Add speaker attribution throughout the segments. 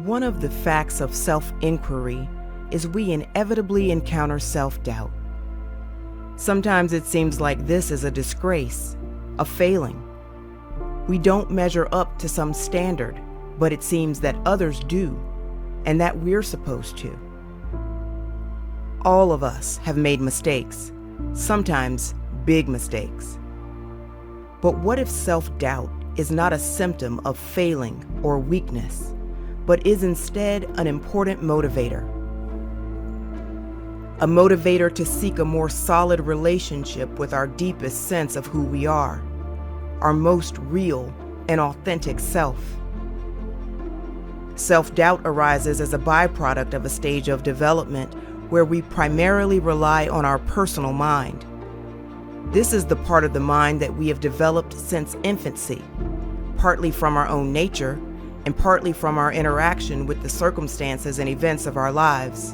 Speaker 1: One of the facts of self-inquiry is we inevitably encounter self-doubt. Sometimes it seems like this is a disgrace, a failing. We don't measure up to some standard, but it seems that others do, and that we're supposed to. All of us have made mistakes, sometimes big mistakes. But what if self-doubt is not a symptom of failing or weakness, but is instead an important motivator? A motivator to seek a more solid relationship with our deepest sense of who we are, our most real and authentic self. Self-doubt arises as a byproduct of a stage of development where we primarily rely on our personal mind. This is the part of the mind that we have developed since infancy, partly from our own nature and partly from our interaction with the circumstances and events of our lives,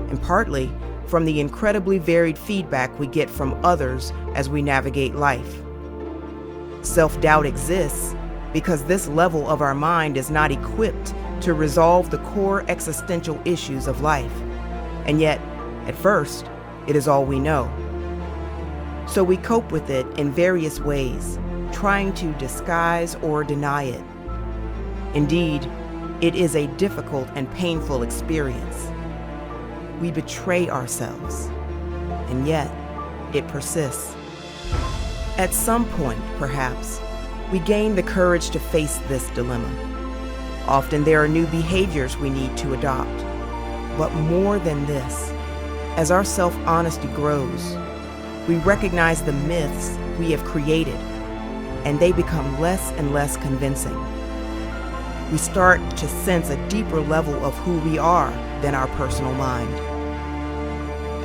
Speaker 1: and partly from the incredibly varied feedback we get from others as we navigate life. Self-doubt exists because this level of our mind is not equipped to resolve the core existential issues of life, and yet, at first, it is all we know. So we cope with it in various ways, trying to disguise or deny it. Indeed, it is a difficult and painful experience. We betray ourselves, and yet it persists. At some point, perhaps, we gain the courage to face this dilemma. Often there are new behaviors we need to adopt. But more than this, as our self-honesty grows, we recognize the myths we have created, and they become less and less convincing. We start to sense a deeper level of who we are than our personal mind.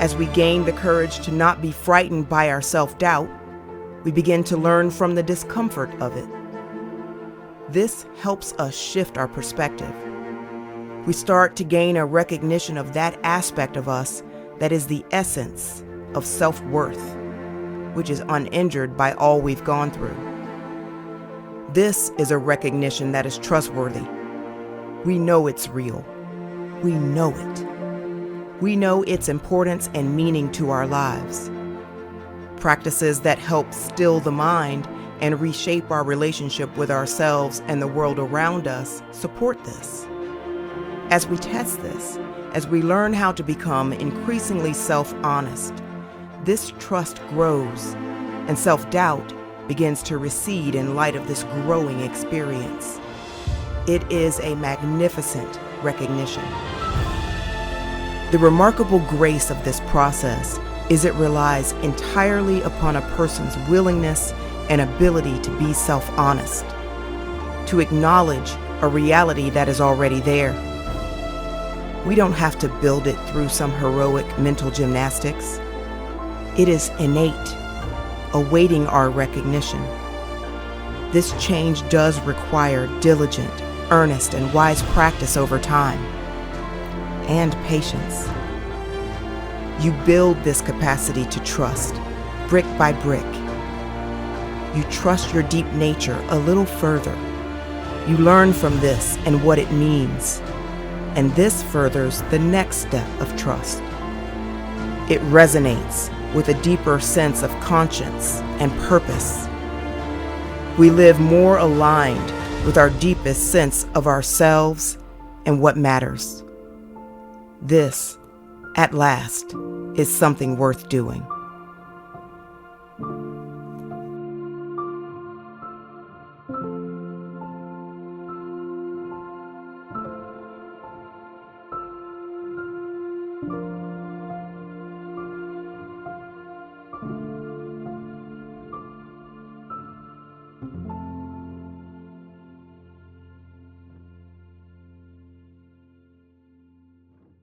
Speaker 1: As we gain the courage to not be frightened by our self-doubt, we begin to learn from the discomfort of it. This helps us shift our perspective. We start to gain a recognition of that aspect of us that is the essence of self-worth, which is uninjured by all we've gone through. This is a recognition that is trustworthy. We know it's real. We know it. We know its importance and meaning to our lives. Practices that help still the mind and reshape our relationship with ourselves and the world around us support this. As we test this, as we learn how to become increasingly self-honest, this trust grows and self-doubt begins to recede in light of this growing experience. It is a magnificent recognition. The remarkable grace of this process is it relies entirely upon a person's willingness and ability to be self-honest, to acknowledge a reality that is already there. We don't have to build it through some heroic mental gymnastics. It is innate, awaiting our recognition. This change does require diligent, earnest, and wise practice over time, and patience. You build this capacity to trust, brick by brick. You trust your deep nature a little further. You learn from this and what it means, and this furthers the next step of trust. It resonates with a deeper sense of conscience and purpose. We live more aligned with our deepest sense of ourselves and what matters. This, at last, is something worth doing.